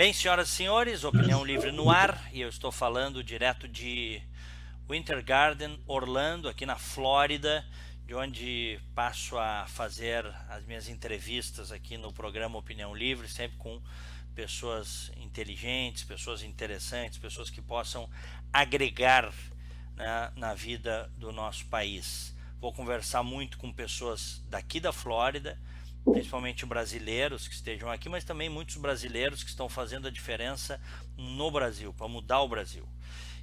Bem, senhoras e senhores, Opinião Livre no ar, e eu estou falando direto de Winter Garden, Orlando, aqui na Flórida, de onde passo a fazer as minhas entrevistas aqui no programa Opinião Livre, sempre com pessoas inteligentes, pessoas interessantes, pessoas que possam agregar, né, na vida do nosso país. Vou conversar muito com pessoas daqui da Flórida, principalmente brasileiros que estejam aqui, mas também muitos brasileiros que estão fazendo a diferença no Brasil, para mudar o Brasil.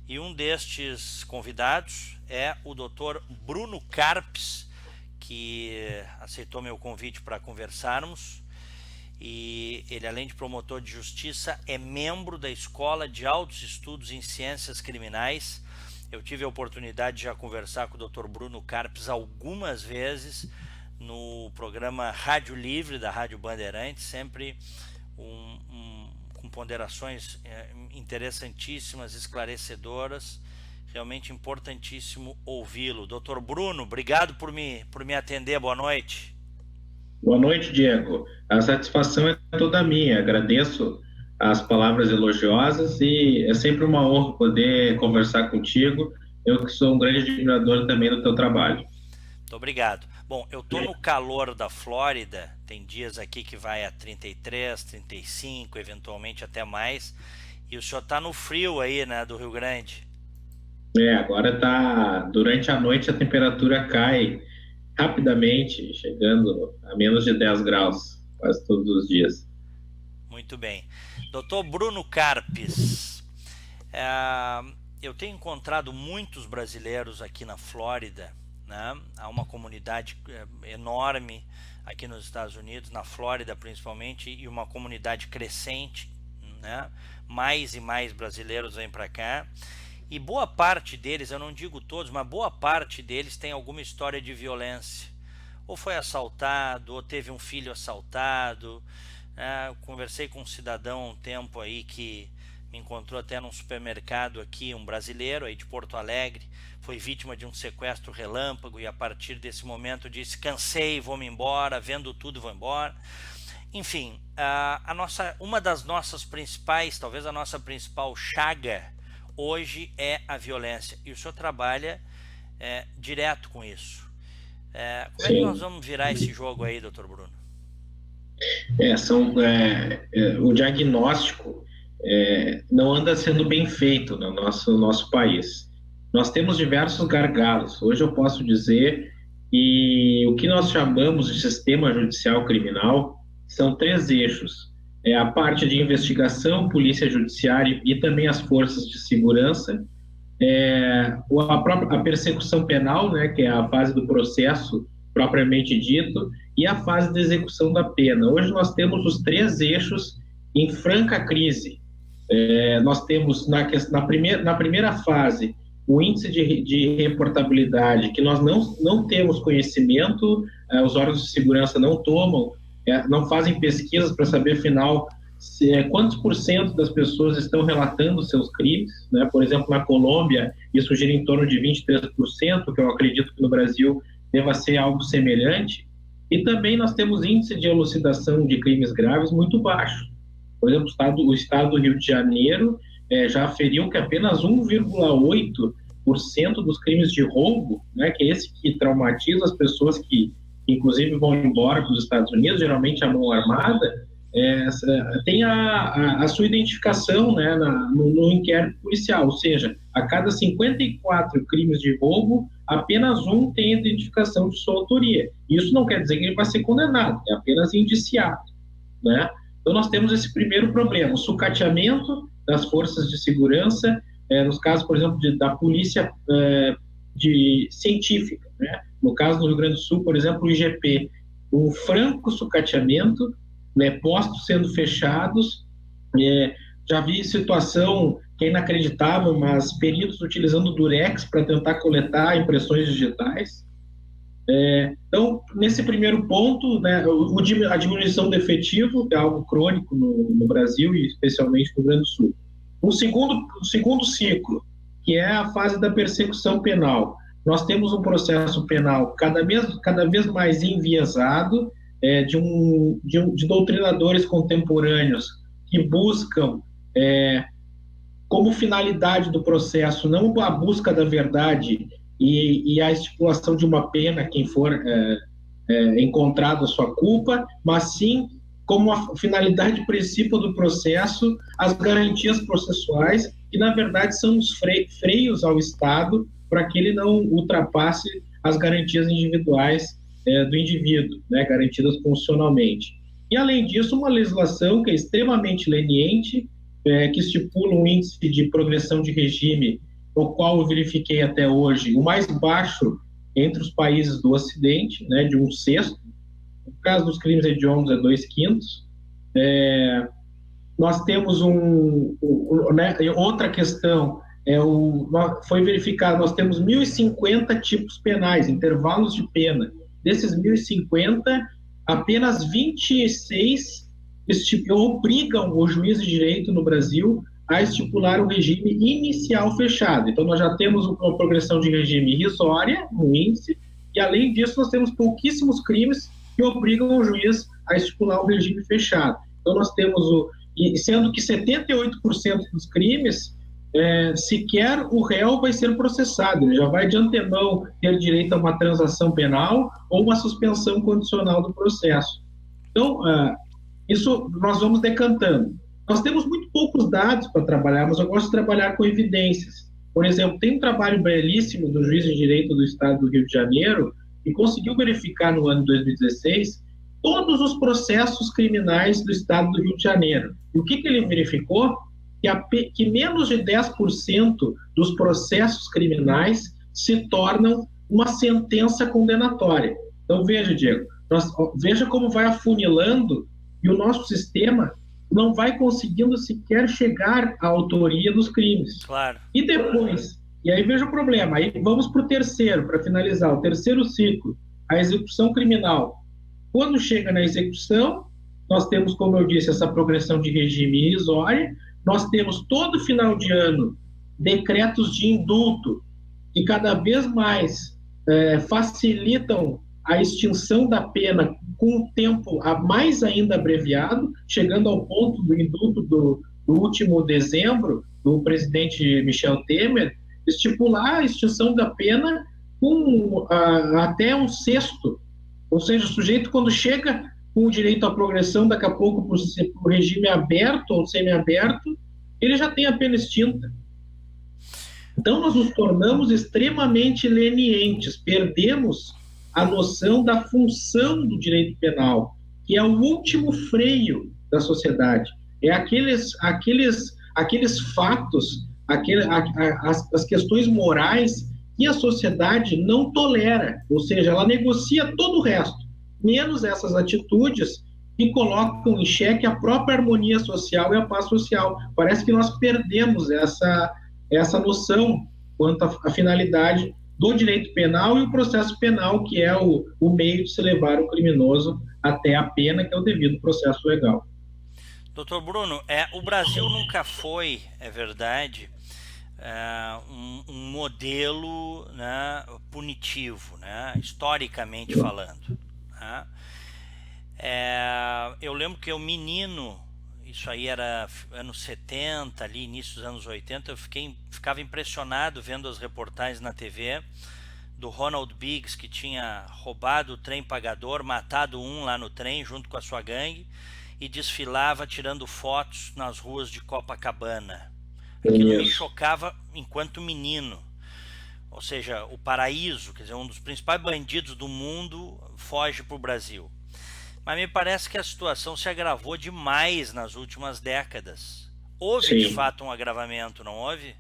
E um destes convidados é o Dr. Bruno Carpes, que aceitou meu convite para conversarmos. E ele, além de promotor de justiça, é membro da Escola de Altos Estudos em Ciências Criminais. Eu tive a oportunidade de já conversar com o Dr. Bruno Carpes algumas vezes no programa Rádio Livre da Rádio Bandeirantes, sempre com ponderações interessantíssimas, esclarecedoras, realmente importantíssimo ouvi-lo. Dr. Bruno, obrigado por me atender, boa noite. Boa noite, Diego. A satisfação é toda minha, agradeço as palavras elogiosas e é sempre uma honra poder conversar contigo, eu que sou um grande admirador também do teu trabalho. Muito obrigado. Bom, eu tô no calor da Flórida, tem dias aqui que vai a 33, 35, eventualmente até mais, e o senhor tá no frio aí, né, do Rio Grande. Agora durante a noite a temperatura cai rapidamente, chegando a menos de 10 graus, quase todos os dias. Muito bem. Doutor Bruno Carpes, eu tenho encontrado muitos brasileiros aqui na Flórida, né? Há uma comunidade enorme aqui nos Estados Unidos, na Flórida principalmente, e uma comunidade crescente, né? Mais e mais brasileiros vêm para cá, e boa parte deles, eu não digo todos, mas boa parte deles tem alguma história de violência, ou foi assaltado, ou teve um filho assaltado. Conversei com um cidadão há um tempo aí que me encontrou até num supermercado aqui, um brasileiro aí de Porto Alegre, foi vítima de um sequestro relâmpago e a partir desse momento disse: cansei, vou-me embora, vendo tudo, vou embora. Enfim, uma das nossas principais, talvez a nossa principal chaga hoje é a violência, e o senhor trabalha direto com isso. Como é que nós vamos virar esse jogo aí, doutor Bruno? O diagnóstico não anda sendo bem feito no nosso país. Nós temos diversos gargalos. Hoje eu posso dizer que o que nós chamamos de sistema judicial criminal são 3 eixos. A parte de investigação, polícia judiciária e também as forças de segurança, a persecução penal, né, que é a fase do processo propriamente dito, e a fase de execução da pena. Hoje nós temos os 3 eixos em franca crise. Nós temos na primeira fase o índice de reportabilidade, que nós não temos conhecimento, os órgãos de segurança não tomam, não fazem pesquisas para saber, afinal, quantos por cento das pessoas estão relatando seus crimes, né? Por exemplo, na Colômbia, isso gira em torno de 23%, que eu acredito que no Brasil deva ser algo semelhante. E também nós temos índice de elucidação de crimes graves muito baixo. Por exemplo, o estado do Rio de Janeiro já aferiu que apenas 1,8% dos crimes de roubo, né, que é esse que traumatiza as pessoas que inclusive vão embora dos Estados Unidos, geralmente a mão armada, tem a sua identificação, né, no inquérito policial, ou seja, a cada 54 crimes de roubo, apenas um tem a identificação de sua autoria. Isso não quer dizer que ele vai ser condenado, é apenas indiciado, né? Então nós temos esse primeiro problema, o sucateamento das forças de segurança, nos casos, por exemplo, da polícia científica, né? No caso do Rio Grande do Sul, por exemplo, o IGP, um franco sucateamento, né, postos sendo fechados, já vi situação que é inacreditável, mas peritos utilizando durex para tentar coletar impressões digitais. Então, nesse primeiro ponto, né, a diminuição do efetivo é algo crônico no Brasil e especialmente no Rio Grande do Sul. O segundo ciclo, que é a fase da persecução penal. Nós temos um processo penal cada vez mais enviesado, de doutrinadores contemporâneos que buscam como finalidade do processo não a busca da verdade e a estipulação de uma pena quem for encontrado a sua culpa, mas sim como a finalidade principal do processo as garantias processuais, que na verdade são os freios ao Estado para que ele não ultrapasse as garantias individuais do indivíduo, né, garantidas constitucionalmente. E, além disso, uma legislação que é extremamente leniente, que estipula um índice de progressão de regime, o qual eu verifiquei até hoje, o mais baixo entre os países do Ocidente, né, de 1/6. No caso dos crimes hediondos, é 2/5. Nós temos né, outra questão, foi verificado, nós temos 1.050 tipos penais, intervalos de pena. Desses 1.050, apenas 26 obrigam o juiz de direito no Brasil a estipular um regime inicial fechado. Então, nós já temos uma progressão de regime irrisória, no índice, e, além disso, nós temos pouquíssimos crimes que obrigam o juiz a estipular o regime fechado. Então, nós temos sendo que 78% dos crimes, sequer o réu vai ser processado, ele já vai de antemão ter direito a uma transação penal ou uma suspensão condicional do processo. Então, isso nós vamos decantando. Nós temos muito poucos dados para trabalhar, mas eu gosto de trabalhar com evidências. Por exemplo, tem um trabalho belíssimo do juiz de direito do Estado do Rio de Janeiro que conseguiu verificar no ano 2016 todos os processos criminais do Estado do Rio de Janeiro. E o que ele verificou? Que menos de 10% dos processos criminais se tornam uma sentença condenatória. Então, veja, Diego, veja como vai afunilando e o nosso sistema não vai conseguindo sequer chegar à autoria dos crimes. Claro. E depois, e aí veja o problema, aí vamos para o terceiro, para finalizar, o terceiro ciclo, a execução criminal. Quando chega na execução, nós temos, como eu disse, essa progressão de regime irrisória, nós temos todo final de ano decretos de indulto que cada vez mais facilitam a extinção da pena com um tempo mais ainda abreviado, chegando ao ponto do indulto do último dezembro, do presidente Michel Temer, estipular a extinção da pena com até 1/6. Ou seja, o sujeito, quando chega com o direito à progressão, daqui a pouco para o regime aberto ou semiaberto, ele já tem a pena extinta. Então, nós nos tornamos extremamente lenientes, perdemos a noção da função do direito penal, que é o último freio da sociedade. É aqueles fatos, as questões morais que a sociedade não tolera, ou seja, ela negocia todo o resto, menos essas atitudes que colocam em xeque a própria harmonia social e a paz social. Parece que nós perdemos essa noção quanto à finalidade do direito penal e o processo penal, que é o meio de se levar o criminoso até a pena, que é o devido processo legal. Doutor Bruno, o Brasil nunca foi, é verdade, um modelo, né, punitivo, né, historicamente falando. Né? Eu lembro que eu menino, isso aí era anos 70, ali, início dos anos 80, eu ficava impressionado vendo as reportagens na TV do Ronald Biggs, que tinha roubado o trem pagador, matado um lá no trem junto com a sua gangue e desfilava tirando fotos nas ruas de Copacabana. Aquilo me chocava enquanto menino. Ou seja, o paraíso, quer dizer, um dos principais bandidos do mundo foge para o Brasil. Mas me parece que a situação se agravou demais nas últimas décadas. Houve, Sim. De fato, um agravamento, não houve?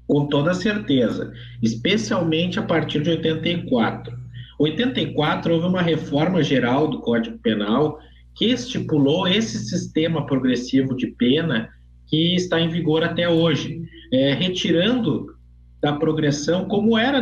Com toda certeza, especialmente a partir de 84. Em 84 houve uma reforma geral do Código Penal que estipulou esse sistema progressivo de pena que está em vigor até hoje, retirando da progressão, como era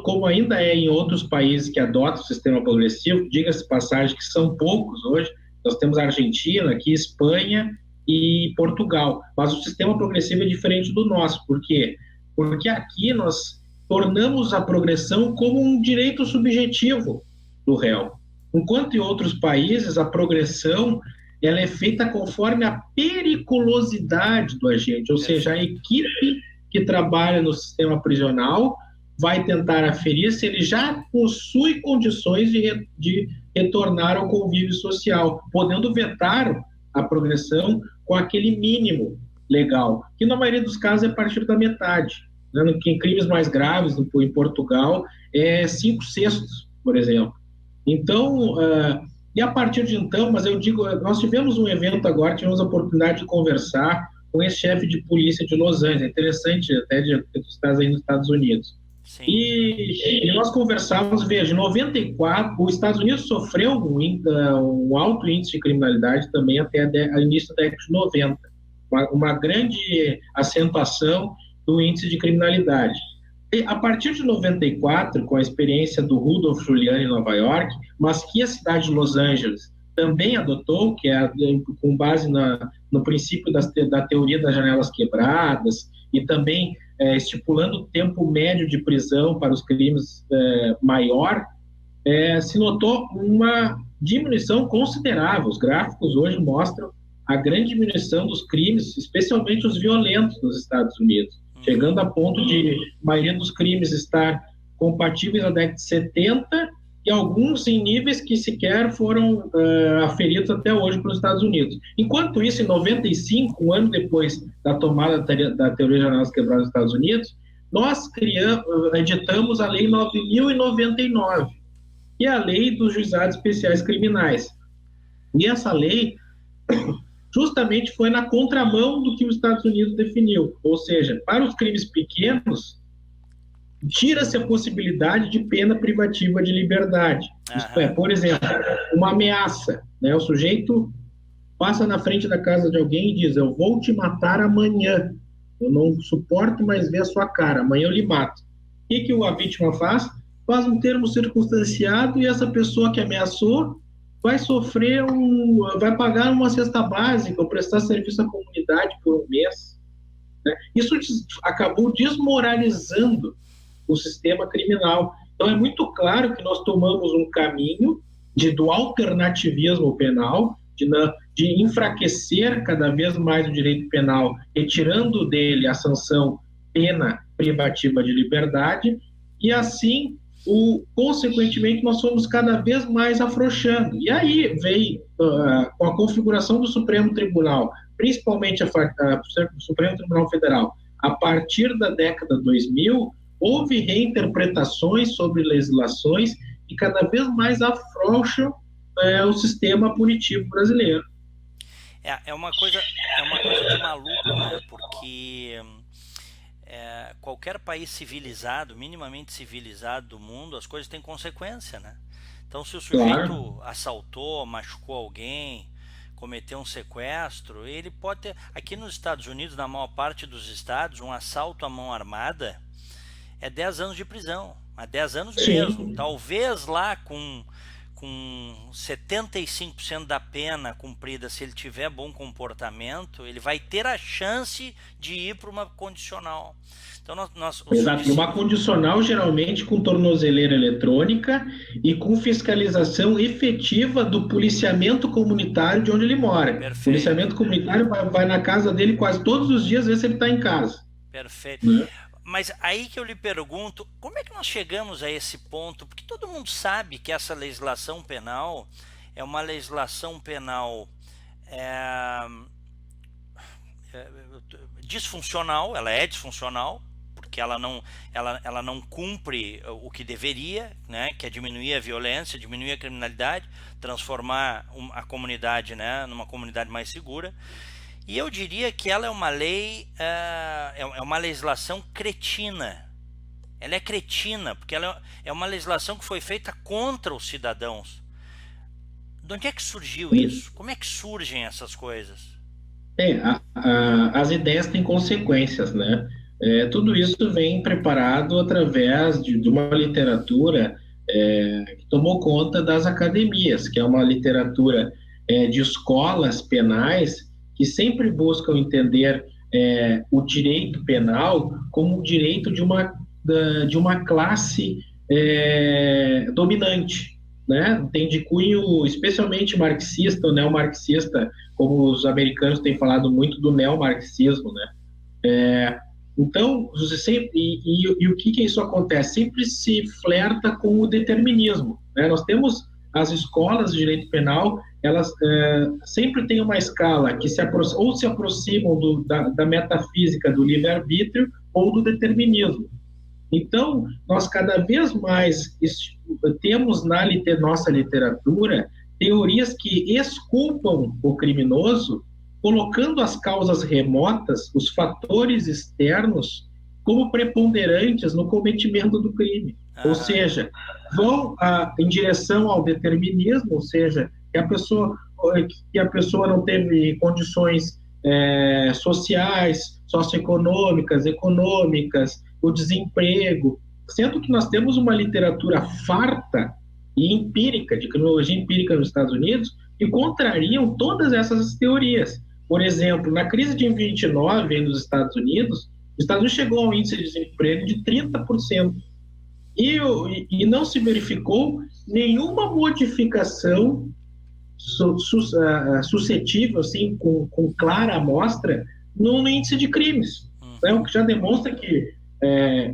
como ainda é em outros países que adotam o sistema progressivo, diga-se passagem que são poucos hoje, nós temos a Argentina, aqui Espanha e Portugal, mas o sistema progressivo é diferente do nosso. Por quê? Porque aqui nós tornamos a progressão como um direito subjetivo do réu, enquanto em outros países a progressão ela é feita conforme a periculosidade do agente, ou seja, a equipe que trabalha no sistema prisional vai tentar aferir se ele já possui condições de retornar ao convívio social, podendo vetar a progressão com aquele mínimo legal, que na maioria dos casos é a partir da metade. Né? Em crimes mais graves, em Portugal, é 5/6, por exemplo. Então, e a partir de então, mas eu digo, nós tivemos um evento agora, tivemos a oportunidade de conversar com esse chefe de polícia de Los Angeles, é interessante até de tu estás aí nos Estados Unidos. E nós conversávamos, veja, em 94, os Estados Unidos sofreu um alto índice de criminalidade também até o início da década de 90, uma grande acentuação do índice de criminalidade. E a partir de 94, com a experiência do Rudolph Giuliani em Nova York, mas que a cidade de Los Angeles também adotou, que é com base no princípio da teoria das janelas quebradas, e também estipulando o tempo médio de prisão para os crimes maior, se notou uma diminuição considerável. Os gráficos hoje mostram a grande diminuição dos crimes, especialmente os violentos nos Estados Unidos, chegando a ponto de a maioria dos crimes estar compatíveis à década de 70 e alguns em níveis que sequer foram aferidos até hoje pelos Estados Unidos. Enquanto isso, em 95, um ano depois da tomada da teoria de janelas quebradas nos Estados Unidos, nós editamos a Lei 9.099, que é a Lei dos Juizados Especiais Criminais. E essa lei justamente foi na contramão do que os Estados Unidos definiu, ou seja, para os crimes pequenos, tira-se a possibilidade de pena privativa de liberdade. Isto é, por exemplo, uma ameaça, né? O sujeito passa na frente da casa de alguém e diz: eu vou te matar amanhã, eu não suporto mais ver a sua cara, amanhã eu lhe mato. O que a vítima faz? Faz um termo circunstanciado e essa pessoa que ameaçou vai vai pagar uma cesta básica ou prestar serviço à comunidade por um mês. Né? Isso acabou desmoralizando o sistema criminal. Então é muito claro que nós tomamos um caminho do alternativismo penal, de enfraquecer cada vez mais o direito penal, retirando dele a sanção pena privativa de liberdade, e assim, consequentemente, nós fomos cada vez mais afrouxando. E aí veio, com a configuração do Supremo Tribunal, principalmente o Supremo Tribunal Federal, a partir da década 2000, houve reinterpretações sobre legislações que cada vez mais afrouxam o sistema punitivo brasileiro. É uma coisa de maluco, né? Porque qualquer país civilizado, minimamente civilizado do mundo, as coisas têm consequência, né? Então, se o sujeito assaltou, machucou alguém, cometeu um sequestro, ele pode ter... Aqui nos Estados Unidos, na maior parte dos estados, um assalto à mão armada é 10 anos de prisão, mas 10 anos mesmo. Talvez lá com 75% da pena cumprida, se ele tiver bom comportamento, ele vai ter a chance de ir para uma condicional. Então, Exato, uma condicional geralmente com tornozeleira eletrônica e com fiscalização efetiva do policiamento comunitário de onde ele mora. Perfeito. O policiamento comunitário vai na casa dele quase todos os dias, ver se ele está em casa. Perfeito. Né? Mas aí que eu lhe pergunto, como é que nós chegamos a esse ponto? Porque todo mundo sabe que essa legislação penal é uma legislação penal disfuncional, ela é disfuncional, porque ela não cumpre o que deveria, né, que é diminuir a violência, diminuir a criminalidade, transformar a comunidade, né, numa comunidade mais segura. E eu diria que ela é uma lei, é uma legislação cretina. Ela é cretina, porque ela é uma legislação que foi feita contra os cidadãos. De onde é que surgiu isso? Como é que surgem essas coisas? As ideias têm consequências, né? Tudo isso vem preparado através de uma literatura que tomou conta das academias, que é uma literatura de escolas penais que sempre buscam entender o direito penal como o direito de uma classe dominante. né, tem de cunho especialmente marxista ou neomarxista, como os americanos têm falado muito do neomarxismo, né? Então, o que isso acontece? Sempre se flerta com o determinismo, né? Nós temos as escolas de direito penal, elas sempre têm uma escala que se aproximam da metafísica do livre-arbítrio ou do determinismo. Então, nós cada vez mais temos na nossa literatura teorias que exculpam o criminoso, colocando as causas remotas, os fatores externos, como preponderantes no cometimento do crime. Ou seja, vão em direção ao determinismo, ou seja, que a pessoa não teve condições sociais, socioeconômicas, econômicas, o desemprego, sendo que nós temos uma literatura farta e empírica, de criminologia empírica nos Estados Unidos, que contrariam todas essas teorias. Por exemplo, na crise de 29 nos Estados Unidos, os Estados Unidos chegou a um índice de desemprego de 30%. E não se verificou nenhuma modificação suscetível, assim, com clara amostra, no índice de crimes. Né? O que já demonstra que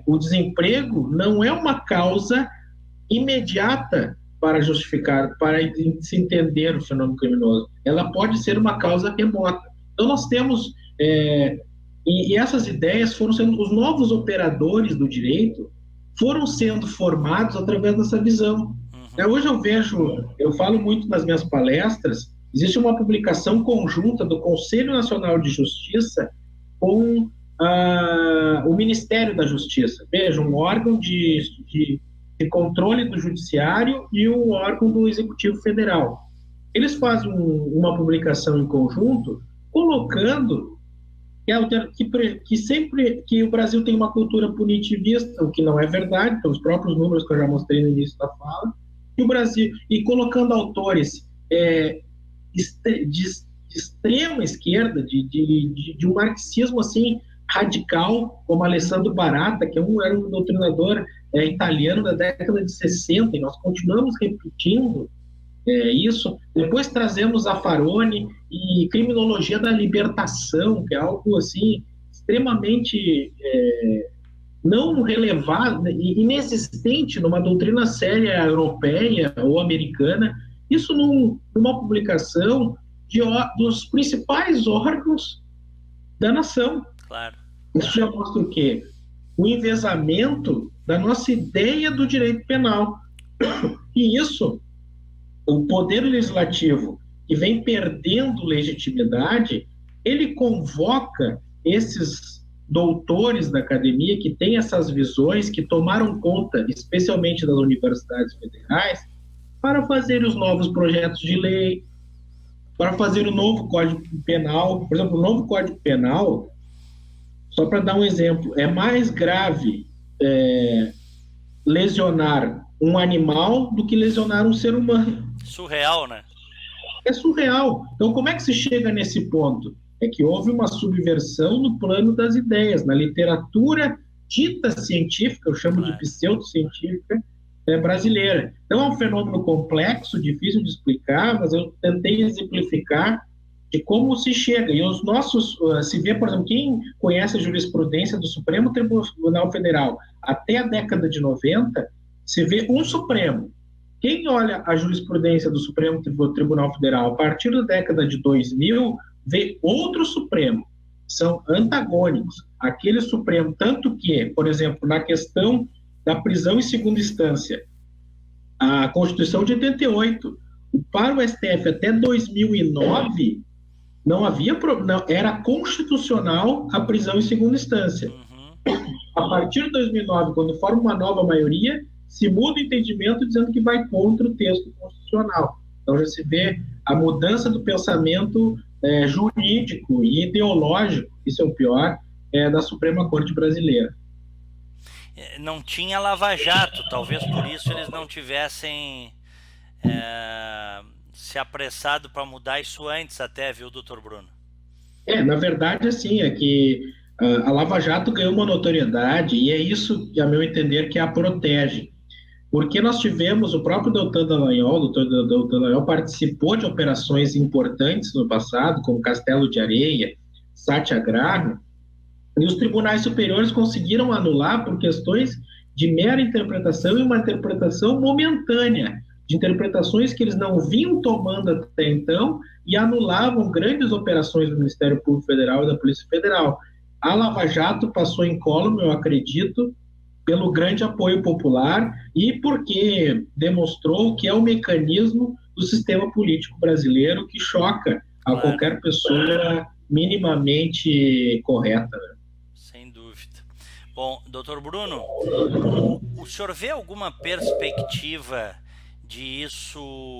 o desemprego não é uma causa imediata para justificar, para se entender o fenômeno criminoso. Ela pode ser uma causa remota. Então nós temos, e essas ideias foram sendo, os novos operadores do direito foram sendo formados através dessa visão. Hoje eu falo muito nas minhas palestras, existe uma publicação conjunta do Conselho Nacional de Justiça com o Ministério da Justiça. Veja, um órgão de controle do judiciário e um órgão do Executivo Federal. Eles fazem uma publicação em conjunto colocando que o Brasil tem uma cultura punitivista, o que não é verdade, pelos próprios números que eu já mostrei no início da fala, e o Brasil, e colocando autores de extrema esquerda, de um marxismo assim radical, como Alessandro Barata, que era um doutrinador italiano da década de 60, e nós continuamos repetindo isso. Depois trazemos a Faroni e criminologia da libertação, que é algo assim extremamente não relevado e inexistente numa doutrina séria europeia ou americana. Isso numa publicação dos principais órgãos da nação. Claro. Isso já mostra o quê? O enviesamento da nossa ideia do direito penal. E isso, o poder legislativo, que vem perdendo legitimidade, ele convoca esses doutores da academia que têm essas visões, que tomaram conta, especialmente das universidades federais, para fazer os novos projetos de lei, para fazer o novo Código Penal. Por exemplo, o novo Código Penal, só para dar um exemplo, é mais grave lesionar um animal do que lesionar um ser humano. Surreal, né? É surreal. Então, como é que se chega nesse ponto? É que houve uma subversão no plano das ideias, na literatura dita científica, eu chamo de pseudocientífica brasileira. Então, é um fenômeno complexo, difícil de explicar, mas eu tentei exemplificar de como se chega. E os nossos, se vê, por exemplo, quem conhece a jurisprudência do Supremo Tribunal Federal até a década de 90, se vê um Supremo. Quem olha a jurisprudência do Supremo Tribunal Federal a partir da década de 2000, vê outro Supremo. São antagônicos. Aquele Supremo, tanto que, por exemplo, na questão da prisão em segunda instância, a Constituição de 88, para o STF até 2009, não havia problema, era constitucional a prisão em segunda instância. A partir de 2009, quando forma uma nova maioria, se muda o entendimento dizendo que vai contra o texto constitucional. Então já se vê a mudança do pensamento jurídico e ideológico, isso é o pior, da Suprema Corte Brasileira. Não tinha lava-jato, talvez por isso eles não tivessem se apressado para mudar isso antes até, viu, doutor Bruno? Na verdade, assim, é que a Lava Jato ganhou uma notoriedade e é isso, a meu entender, que a protege. porque nós tivemos o próprio Deltan Dallagnol, o doutor Deltan Dallagnol participou de operações importantes no passado, como Castelo de Areia, Satyagraha, e os tribunais superiores conseguiram anular por questões de mera interpretação e uma interpretação momentânea, de interpretações que eles não vinham tomando até então e anulavam grandes operações do Ministério Público Federal e da Polícia Federal. A Lava Jato passou incólume, eu acredito, pelo grande apoio popular e porque demonstrou que é o mecanismo do sistema político brasileiro que choca a qualquer pessoa minimamente correta. Sem dúvida. Bom, doutor Bruno, o senhor vê alguma perspectiva disso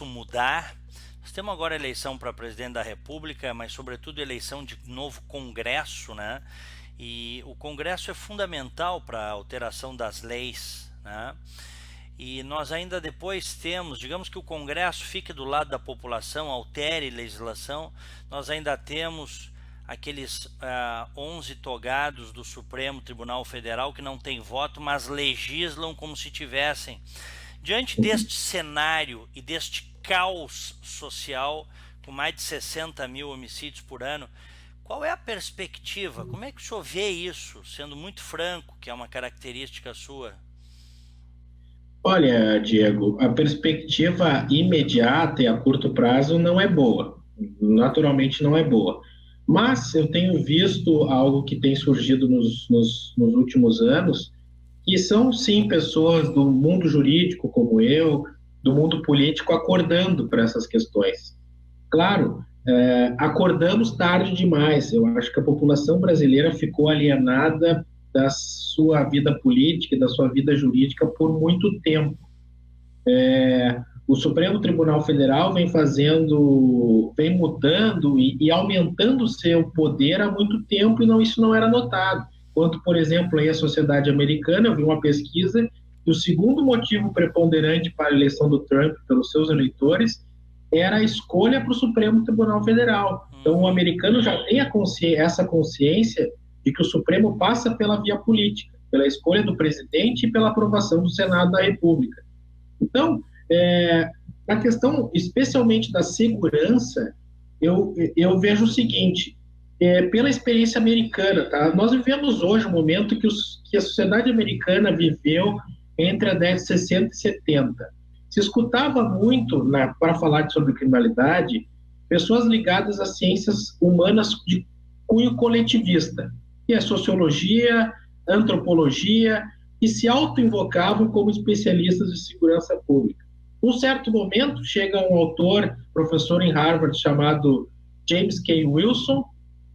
mudar? Nós temos agora eleição para presidente da República, mas sobretudo eleição de novo Congresso, né? E o Congresso é fundamental para a alteração das leis, né? E nós ainda depois temos, digamos que o Congresso fique do lado da população, altere legislação, nós ainda temos aqueles 11 togados do Supremo Tribunal Federal que não têm voto, mas legislam como se tivessem. Diante deste cenário e deste caos social, com mais de 60 mil homicídios por ano, qual é a perspectiva? Como é que o senhor vê isso, sendo muito franco, que é uma característica sua? Olha, Diego, a perspectiva imediata e a curto prazo não é boa. Naturalmente não é boa. Mas eu tenho visto algo que tem surgido nos últimos anos, que são, sim, pessoas do mundo jurídico, como eu, do mundo político, acordando para essas questões. Claro, acordamos tarde demais. Eu acho que a população brasileira ficou alienada da sua vida política e da sua vida jurídica por muito tempo. O Supremo Tribunal Federal vem mudando e aumentando o seu poder há muito tempo e isso não era notado. Quanto, por exemplo, aí a sociedade americana, eu vi uma pesquisa que o segundo motivo preponderante para a eleição do Trump pelos seus eleitores era a escolha para o Supremo Tribunal Federal. Então, o americano já tem essa consciência de que o Supremo passa pela via política, pela escolha do presidente e pela aprovação do Senado da República. Então, na questão especialmente da segurança, eu vejo o seguinte, pela experiência americana, tá? Nós vivemos hoje um momento que a sociedade americana viveu entre a década de 60 e 70. Se escutava muito, para falar sobre criminalidade, pessoas ligadas às ciências humanas de cunho coletivista, que é sociologia, antropologia, que se auto-invocavam como especialistas de segurança pública. Num certo momento, chega um autor, professor em Harvard, chamado James K. Wilson,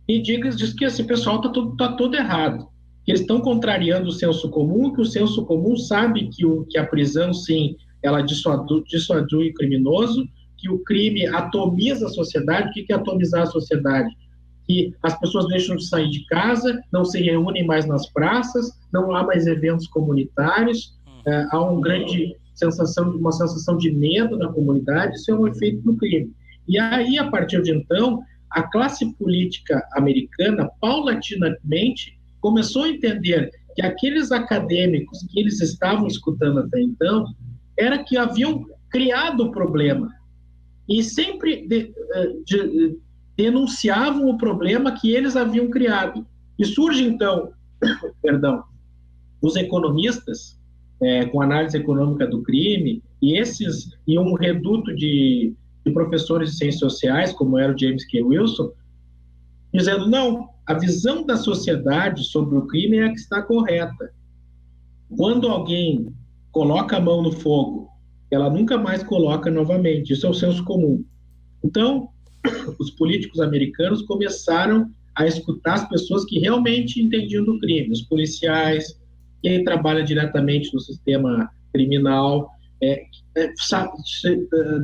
e diz que esse pessoal está todo errado, que eles estão contrariando o senso comum, que o senso comum sabe que a prisão, sim, ela dissuade o criminoso, que o crime atomiza a sociedade. O que é atomizar a sociedade? Que as pessoas deixam de sair de casa, não se reúnem mais nas praças, não há mais eventos comunitários, há uma sensação de medo na comunidade. Isso é um efeito do crime. E aí, a partir de então, a classe política americana, paulatinamente, começou a entender que aqueles acadêmicos que eles estavam escutando até então, era que haviam criado o problema. E sempre denunciavam o problema que eles haviam criado. E surge, então, os economistas, com análise econômica do crime, e um reduto de professores de ciências sociais, como era o James K. Wilson, dizendo, não, a visão da sociedade sobre o crime é a que está correta. Quando alguém coloca a mão no fogo, ela nunca mais coloca novamente. Isso é o senso comum. Então, os políticos americanos começaram a escutar as pessoas que realmente entendiam do crime, os policiais, quem trabalha diretamente no sistema criminal,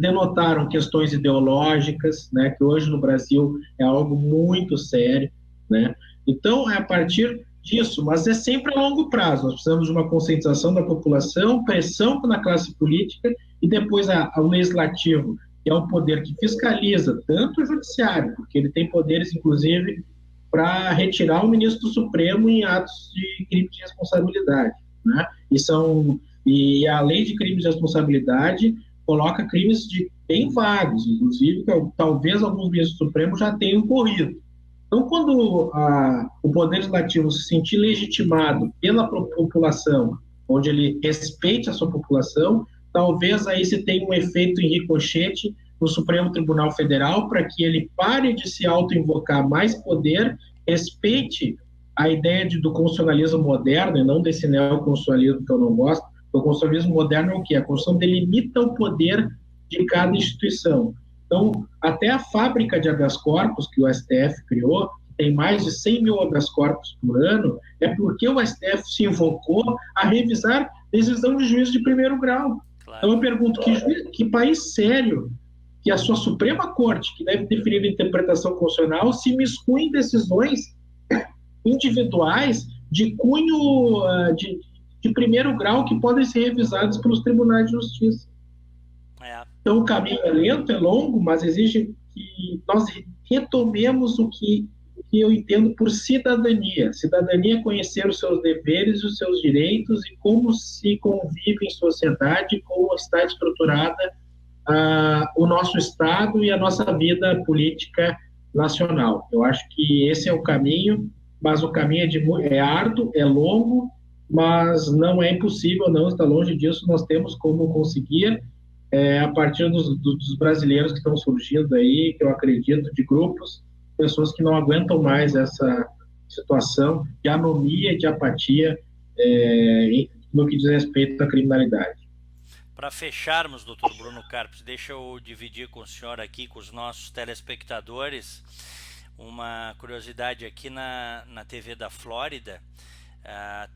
denotaram questões ideológicas, né, que hoje no Brasil é algo muito sério, né? Então, é a partir disso, mas é sempre a longo prazo. Nós precisamos de uma conscientização da população, pressão na classe política e depois o legislativo, que é o poder que fiscaliza tanto o judiciário, porque ele tem poderes, inclusive, para retirar o ministro do Supremo em atos de crime de responsabilidade, né? E são E a lei de crimes de responsabilidade coloca crimes bem vagos, inclusive que talvez alguns ministros do Supremo já tenham ocorrido. Então, quando o Poder Legislativo se sentir legitimado pela população, onde ele respeite a sua população, talvez aí se tenha um efeito em ricochete no Supremo Tribunal Federal para que ele pare de se auto-invocar mais poder, respeite a ideia do constitucionalismo moderno e não desse neoconstitucionalismo que eu não gosto. O constitucionalismo moderno é o quê? A Constituição delimita o poder de cada instituição. Então, até a fábrica de habeas corpus que o STF criou, tem mais de 100 mil habeas corpus por ano, é porque o STF se invocou a revisar decisão de juízo de primeiro grau. Claro. Então eu pergunto, que país sério, que a sua Suprema Corte, que deve definir a interpretação constitucional, se miscui em decisões individuais de cunho de primeiro grau que podem ser revisadas pelos tribunais de justiça. Então o caminho é lento, é longo, mas exige que nós retomemos o que eu entendo por cidadania. Cidadania é conhecer os seus deveres e os seus direitos e como se convive em sociedade, como está estruturada o nosso Estado e a nossa vida política nacional. Eu acho que esse é o caminho, mas o caminho é árduo, é longo, mas não é impossível, não está longe disso. Nós temos como conseguir, a partir dos brasileiros que estão surgindo aí, que eu acredito, de grupos, pessoas que não aguentam mais essa situação de anomia, de apatia no que diz respeito à criminalidade. Para fecharmos, doutor Bruno Carpes, deixa eu dividir com o senhor aqui, com os nossos telespectadores, uma curiosidade aqui na TV da Flórida.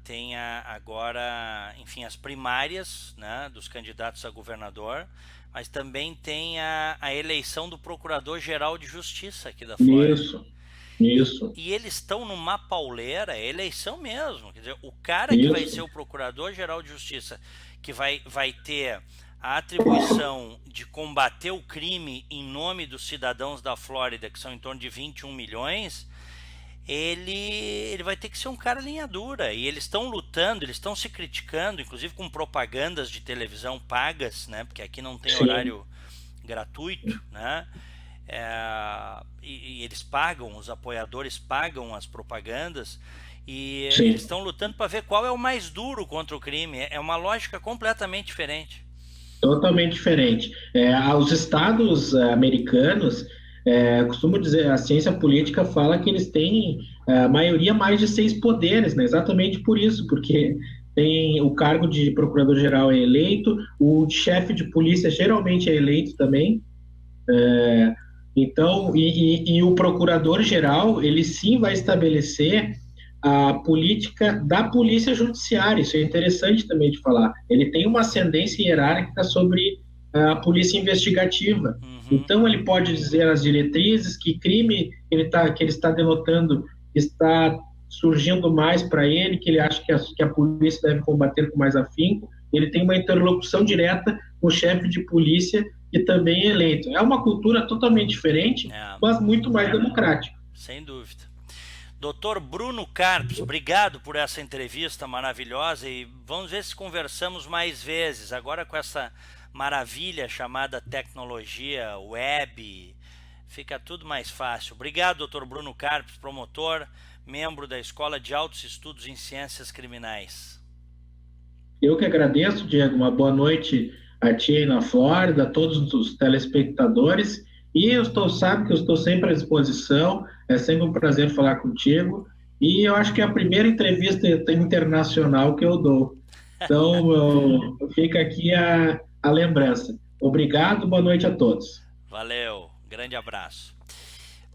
Tem agora, enfim, as primárias, né, dos candidatos a governador, mas também tem a eleição do Procurador-Geral de Justiça aqui da Flórida. Isso. E eles estão numa pauleira, é eleição mesmo. Quer dizer, o cara que vai ser o Procurador-Geral de Justiça, que vai ter a atribuição de combater o crime em nome dos cidadãos da Flórida, que são em torno de 21 milhões, ele vai ter que ser um cara linha dura. E eles estão lutando, eles estão se criticando, inclusive com propagandas de televisão pagas, né? Porque aqui não tem horário gratuito, né? E eles pagam, os apoiadores pagam as propagandas, e eles estão lutando para ver qual é o mais duro contra o crime. É uma lógica completamente diferente. Totalmente diferente. Os estados americanos, costumo dizer, a ciência política fala que eles têm a maioria mais de 6 poderes, né? Exatamente por isso, porque tem o cargo de procurador-geral é eleito, o chefe de polícia geralmente é eleito também. Então, e o procurador-geral, ele sim vai estabelecer a política da polícia judiciária. Isso é interessante também de falar. Ele tem uma ascendência hierárquica sobre a polícia investigativa. Então, ele pode dizer as diretrizes, que crime que ele está denotando está surgindo mais para ele, que ele acha que a polícia deve combater com mais afinco. Ele tem uma interlocução direta com o chefe de polícia, que também é eleito. É uma cultura totalmente diferente, mas muito mais democrática. Sem dúvida. Doutor Bruno Carpes, obrigado por essa entrevista maravilhosa, e vamos ver se conversamos mais vezes, agora com essa maravilha chamada tecnologia web, fica tudo mais fácil. Obrigado, doutor Bruno Carpes, promotor, membro da Escola de Altos Estudos em Ciências Criminais. Eu que agradeço, Diego. Uma boa noite a ti aí na Flórida, a todos os telespectadores. E sabe que eu estou sempre à disposição, é sempre um prazer falar contigo. E eu acho que é a primeira entrevista internacional que eu dou. Então, fica aqui a lembrança. Obrigado, boa noite a todos. Valeu, grande abraço.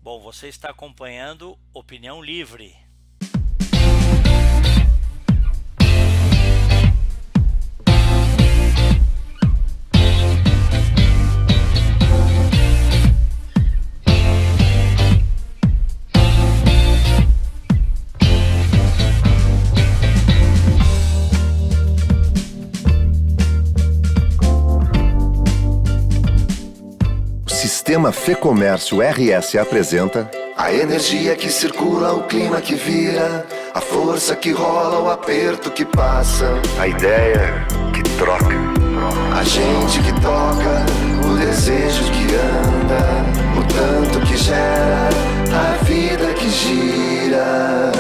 Bom, você está acompanhando Opinião Livre. Sistema Fê Comércio RS apresenta a energia que circula, o clima que vira, a força que rola, o aperto que passa, a ideia que troca. A gente que toca, o desejo que anda, o tanto que gera, a vida que gira.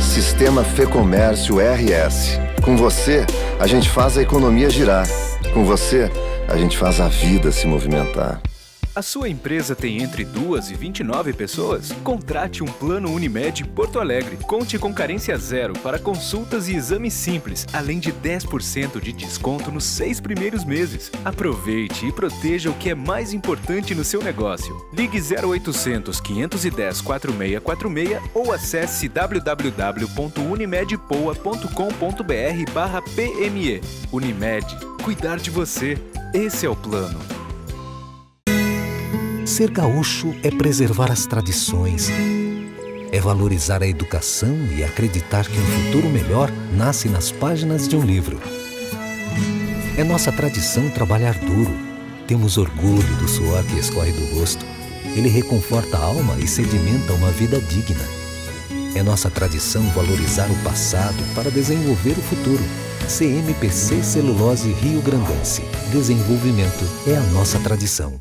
Sistema Fecomércio RS. Com você, a gente faz a economia girar. Com você, a gente faz a vida se movimentar. A sua empresa tem entre 2 e 29 pessoas? Contrate um plano Unimed Porto Alegre. Conte com carência zero para consultas e exames simples, além de 10% de desconto nos 6 primeiros meses. Aproveite e proteja o que é mais importante no seu negócio. Ligue 0800 510 4646 ou acesse www.unimedpoa.com.br/PME. Unimed. Cuidar de você. Esse é o plano. Ser gaúcho é preservar as tradições, é valorizar a educação e acreditar que um futuro melhor nasce nas páginas de um livro. É nossa tradição trabalhar duro. Temos orgulho do suor que escorre do rosto. Ele reconforta a alma e sedimenta uma vida digna. É nossa tradição valorizar o passado para desenvolver o futuro. CMPC Celulose Rio Grandense. Desenvolvimento é a nossa tradição.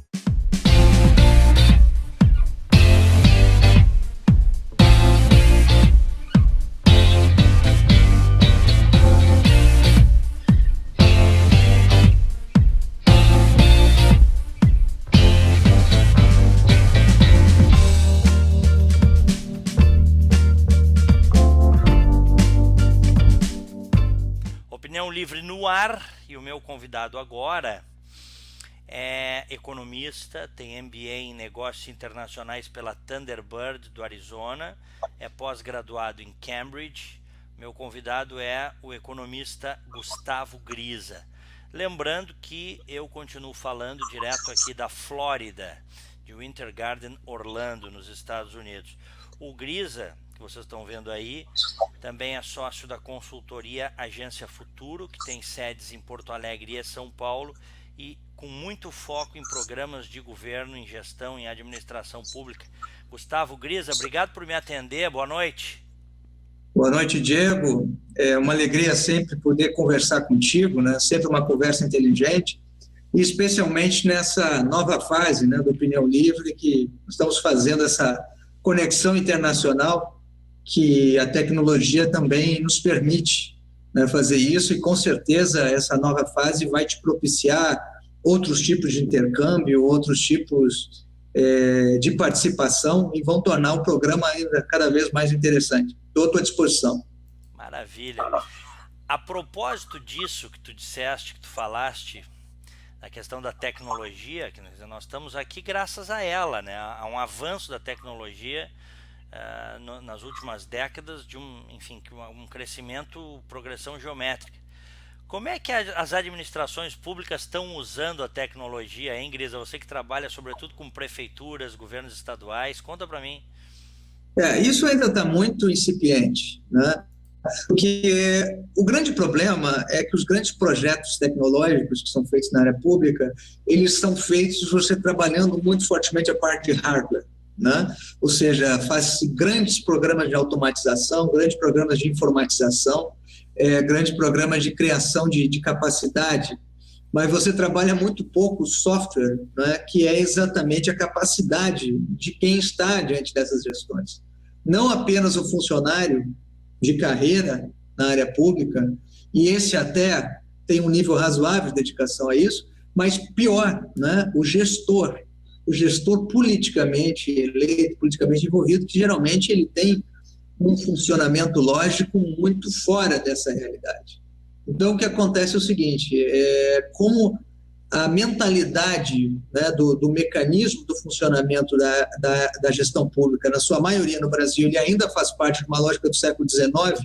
Livre no ar, e o meu convidado agora é economista, tem MBA em Negócios Internacionais pela Thunderbird do Arizona, é pós-graduado em Cambridge. Meu convidado é o economista Gustavo Grisa. Lembrando que eu continuo falando direto aqui da Flórida, de Winter Garden, Orlando, nos Estados Unidos. O Grisa, que vocês estão vendo aí, também é sócio da consultoria Agência Futuro, que tem sedes em Porto Alegre e São Paulo, e com muito foco em programas de governo, em gestão, em administração pública. Gustavo Grisa, obrigado por me atender, boa noite. Boa noite, Diego. É uma alegria sempre poder conversar contigo, né? Sempre uma conversa inteligente, e especialmente nessa nova fase, né, do Opinião Livre, que estamos fazendo essa conexão internacional, que a tecnologia também nos permite, né, fazer isso, e com certeza essa nova fase vai te propiciar outros tipos de intercâmbio, outros tipos de participação, e vão tornar o programa ainda cada vez mais interessante. Estou à tua disposição. Maravilha. A propósito disso que tu disseste, que tu falaste, a questão da tecnologia, que nós estamos aqui graças a ela, né? A um avanço da tecnologia nas últimas décadas, de um crescimento, progressão geométrica. Como é que as administrações públicas estão usando a tecnologia, hein, Grisa? Você que trabalha sobretudo com prefeituras, governos estaduais, conta para mim. Isso ainda está muito incipiente, né? Porque o grande problema é que os grandes projetos tecnológicos que são feitos na área pública, eles são feitos você trabalhando muito fortemente a parte de hardware, né? Ou seja, faz-se grandes programas de automatização, grandes programas de informatização, grandes programas de criação de capacidade, mas você trabalha muito pouco o software, né, que é exatamente a capacidade de quem está diante dessas gestões. Não apenas o funcionário de carreira na área pública, e esse até tem um nível razoável de dedicação a isso, mas pior, né, o gestor politicamente eleito, politicamente envolvido, que geralmente ele tem um funcionamento lógico muito fora dessa realidade. Então, o que acontece é o seguinte, como a mentalidade, né, do mecanismo do funcionamento da gestão pública, na sua maioria no Brasil, ele ainda faz parte de uma lógica do século XIX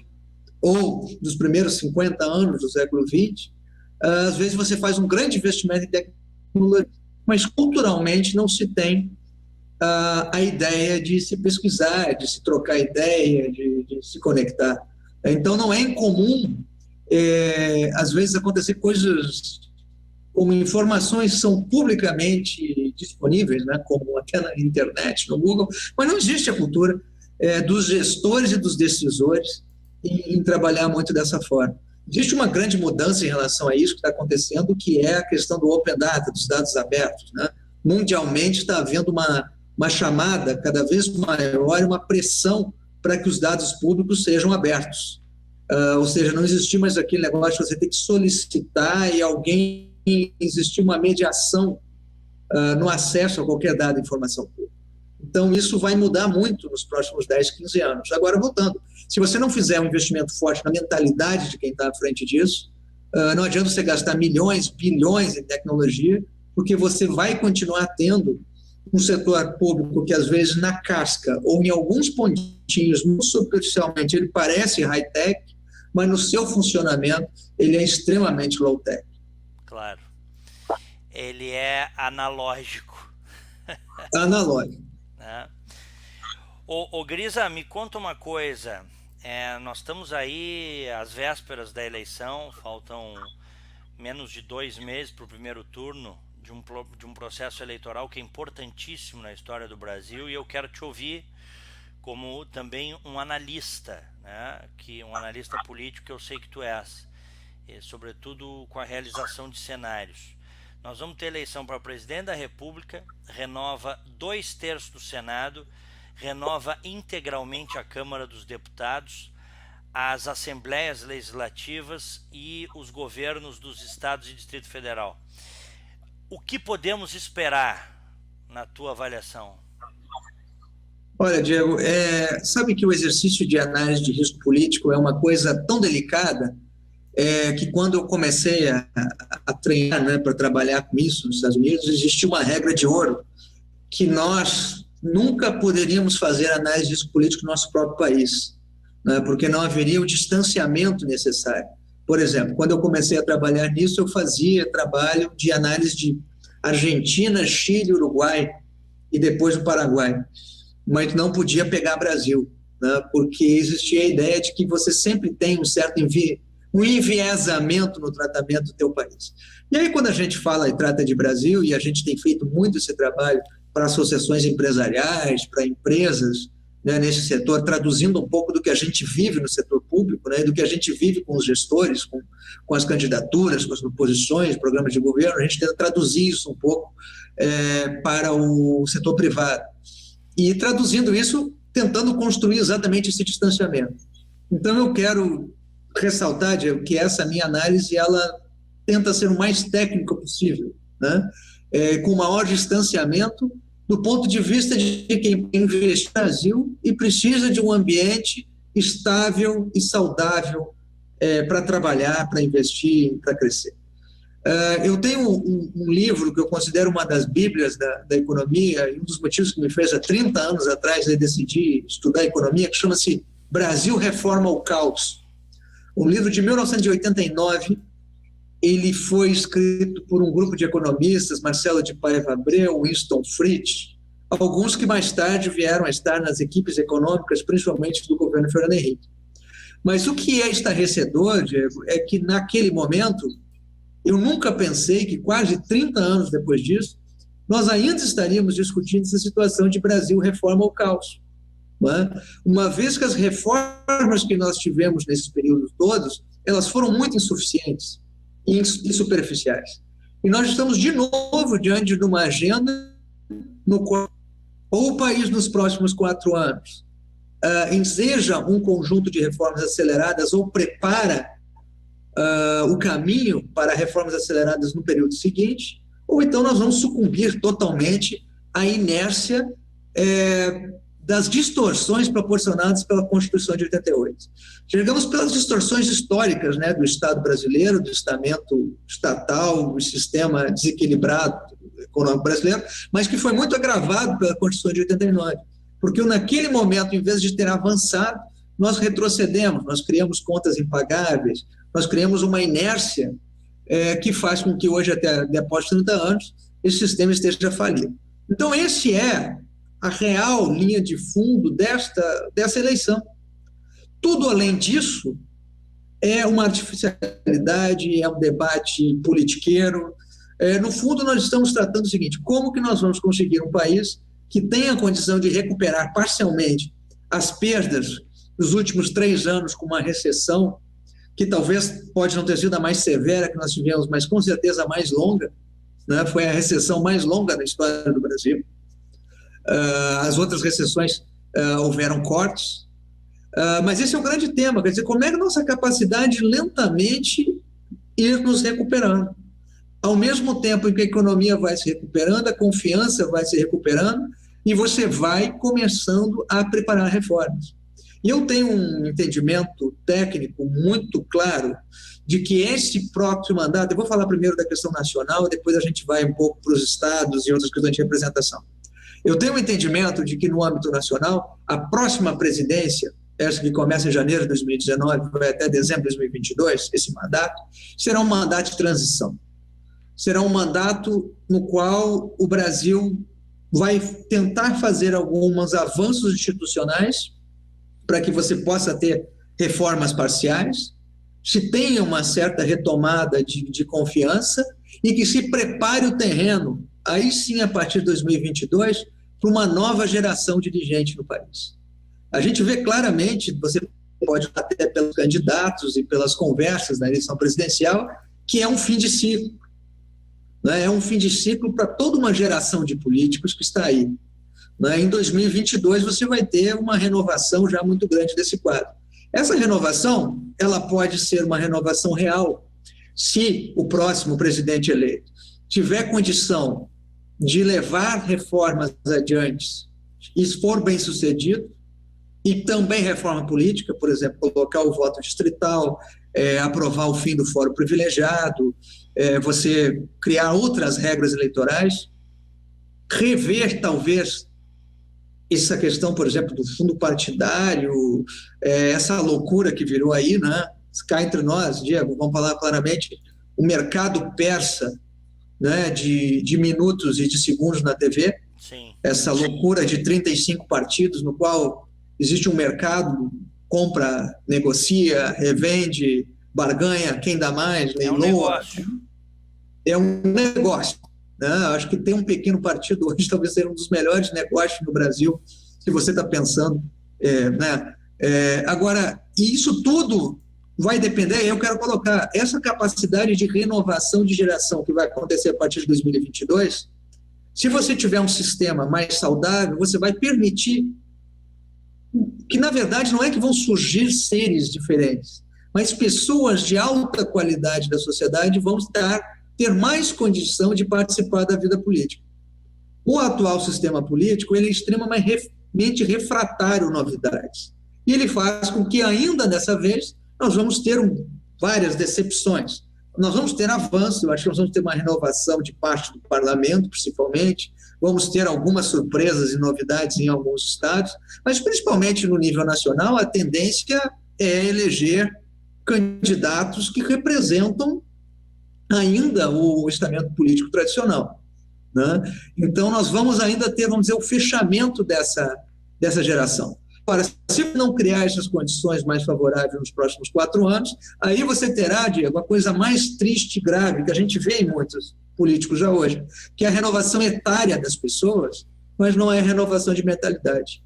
ou dos primeiros 50 anos do século XX, às vezes você faz um grande investimento em tecnologia, mas culturalmente não se tem a ideia de se pesquisar, de se trocar ideia, de se conectar. Então, não é incomum, às vezes, acontecer coisas como informações são publicamente disponíveis, né, como até na internet, no Google, mas não existe a cultura dos gestores e dos decisores em trabalhar muito dessa forma. Existe uma grande mudança em relação a isso que está acontecendo, que é a questão do Open Data, dos dados abertos, né? Mundialmente está havendo uma chamada cada vez maior, uma pressão para que os dados públicos sejam abertos. Ou seja, não existir mais aquele negócio de você ter que solicitar e existir uma mediação no acesso a qualquer dado de informação pública. Então, isso vai mudar muito nos próximos 10, 15 anos. Agora, voltando, se você não fizer um investimento forte na mentalidade de quem está à frente disso, não adianta você gastar milhões, bilhões em tecnologia, porque você vai continuar tendo um setor público que, às vezes, na casca ou em alguns pontinhos, muito superficialmente, ele parece high-tech, mas no seu funcionamento ele é extremamente low-tech. Claro. Ele é analógico. Analógico. Ô Grisa, me conta uma coisa. Nós estamos aí às vésperas da eleição, faltam menos de 2 meses para o primeiro turno de um processo eleitoral que é importantíssimo na história do Brasil, e eu quero te ouvir como também um analista, né? Um analista político que eu sei que tu és, e sobretudo com a realização de cenários. Nós vamos ter eleição para presidente da República, renova 2/3 do Senado, renova integralmente a Câmara dos Deputados, as Assembleias Legislativas e os governos dos estados e Distrito Federal. O que podemos esperar na tua avaliação? Olha, Diego, sabe que o exercício de análise de risco político é uma coisa tão delicada que quando eu comecei a treinar, né, para trabalhar com isso nos Estados Unidos, existia uma regra de ouro que nós nunca poderíamos fazer análise de risco político no nosso próprio país, né, porque não haveria o distanciamento necessário. Por exemplo, quando eu comecei a trabalhar nisso, eu fazia trabalho de análise de Argentina, Chile, Uruguai e depois o Paraguai, mas não podia pegar Brasil, né, porque existia a ideia de que você sempre tem um certo enviesamento no tratamento do teu país. E aí, quando a gente fala e trata de Brasil, e a gente tem feito muito esse trabalho para associações empresariais, para empresas, né, nesse setor, traduzindo um pouco do que a gente vive no setor público, né, do que a gente vive com os gestores, com as candidaturas, com as proposições, programas de governo, a gente tenta traduzir isso um pouco para o setor privado. E traduzindo isso, tentando construir exatamente esse distanciamento. Então, eu quero ressaltar, Diego, que essa minha análise, ela tenta ser o mais técnica possível, né? Com o maior distanciamento do ponto de vista de quem investe no Brasil e precisa de um ambiente estável e saudável para trabalhar, para investir, para crescer. Eu tenho um livro que eu considero uma das bíblias da economia, e um dos motivos que me fez há 30 anos atrás decidir estudar economia, que chama-se Brasil Reforma ou Caos. Um livro de 1989, ele foi escrito por um grupo de economistas, Marcelo de Paiva Abreu, Winston Fritz, alguns que mais tarde vieram a estar nas equipes econômicas, principalmente do governo Fernando Henrique. Mas o que é estarrecedor, Diego, é que naquele momento, eu nunca pensei que quase 30 anos depois disso, nós ainda estaríamos discutindo essa situação de Brasil Reforma ou Caos. Uma vez que as reformas que nós tivemos nesses períodos todos, elas foram muito insuficientes e superficiais. E nós estamos de novo diante de uma agenda no qual ou o país nos próximos 4 anos enseja um conjunto de reformas aceleradas ou prepara o caminho para reformas aceleradas no período seguinte, ou então nós vamos sucumbir totalmente à inércia das distorções proporcionadas pela Constituição de 88. Chegamos pelas distorções históricas, né, do Estado brasileiro, do estamento estatal, do sistema desequilibrado econômico brasileiro, mas que foi muito agravado pela Constituição de 89, porque naquele momento, em vez de ter avançado, nós retrocedemos, nós criamos contas impagáveis, nós criamos uma inércia que faz com que hoje, até após 30 anos, esse sistema esteja falido. Então, esse é a real linha de fundo dessa eleição. Tudo além disso é uma artificialidade, é um debate politiqueiro. No fundo, nós estamos tratando o seguinte: como que nós vamos conseguir um país que tenha a condição de recuperar parcialmente as perdas dos últimos 3 anos com uma recessão que talvez pode não ter sido a mais severa que nós tivemos, mas com certeza a mais longa, né? Foi a recessão mais longa da história do Brasil. As outras recessões houveram cortes, mas esse é um grande tema, quer dizer, como é que a nossa capacidade de lentamente ir nos recuperando. Ao mesmo tempo em que a economia vai se recuperando, a confiança vai se recuperando e você vai começando a preparar reformas. E eu tenho um entendimento técnico muito claro de que esse próprio mandato, eu vou falar primeiro da questão nacional, depois a gente vai um pouco para os estados e outras questões de representação. Eu tenho um entendimento de que no âmbito nacional, a próxima presidência, essa que começa em janeiro de 2019, vai até dezembro de 2022, esse mandato, será um mandato de transição. Será um mandato no qual o Brasil vai tentar fazer alguns avanços institucionais para que você possa ter reformas parciais, se tenha uma certa retomada de confiança e que se prepare o terreno, aí sim, a partir de 2022, para uma nova geração de dirigentes no país. A gente vê claramente, você pode até pelos candidatos e pelas conversas na eleição presidencial, que é um fim de ciclo. Né? É um fim de ciclo para toda uma geração de políticos que está aí. Né? Em 2022, você vai ter uma renovação já muito grande desse quadro. Essa renovação, ela pode ser uma renovação real, se o próximo presidente eleito tiver condição de levar reformas adiante e for bem sucedido, e também reforma política, por exemplo, colocar o voto distrital, aprovar o fim do fórum privilegiado, você criar outras regras eleitorais, rever talvez essa questão, por exemplo, do fundo partidário, essa loucura que virou aí, né? Cá entre nós, Diego, vamos falar claramente, o mercado persa, né, de minutos e de segundos na TV, Sim. Essa loucura de 35 partidos no qual existe um mercado, compra, negocia, revende, barganha, quem dá mais, leiloa. É um negócio. É um negócio. Né? Acho que ter um pequeno partido hoje talvez seja um dos melhores negócios no Brasil, se você está pensando. Né? Agora, isso tudo vai depender, eu quero colocar, essa capacidade de renovação de geração que vai acontecer a partir de 2022, se você tiver um sistema mais saudável, você vai permitir que, na verdade, não é que vão surgir seres diferentes, mas pessoas de alta qualidade da sociedade vão ter mais condição de participar da vida política. O atual sistema político ele é extremamente refratário a novidades. E ele faz com que, ainda dessa vez, nós vamos ter várias decepções. Nós vamos ter avanço, eu acho que nós vamos ter uma renovação de parte do parlamento, principalmente, vamos ter algumas surpresas e novidades em alguns estados, mas principalmente no nível nacional, a tendência é eleger candidatos que representam ainda o estamento político tradicional. Né? Então, nós vamos ainda ter, vamos dizer, o fechamento dessa geração. Ora, se não criar essas condições mais favoráveis nos próximos 4 anos, aí você terá, Diego, a coisa mais triste e grave que a gente vê em muitos políticos já hoje, que é a renovação etária das pessoas, mas não é a renovação de mentalidade.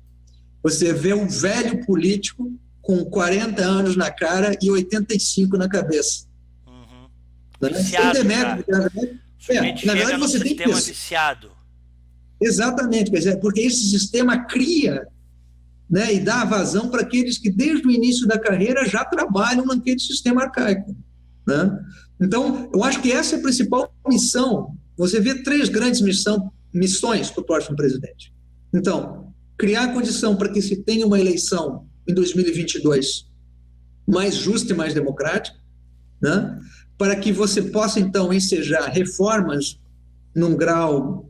Você vê um velho político com 40 anos na cara e 85 na cabeça. Uhum. Né? Viciado, Na verdade, você tem que pensar. Viciado. Exatamente, quer dizer, porque esse sistema cria, né, e dá vazão para aqueles que desde o início da carreira já trabalham naquele sistema arcaico. Né? Então, eu acho que essa é a principal missão. Você vê 3 grandes missões para o próximo presidente. Então, criar condição para que se tenha uma eleição em 2022 mais justa e mais democrática, né? Para que você possa, então, ensejar reformas num grau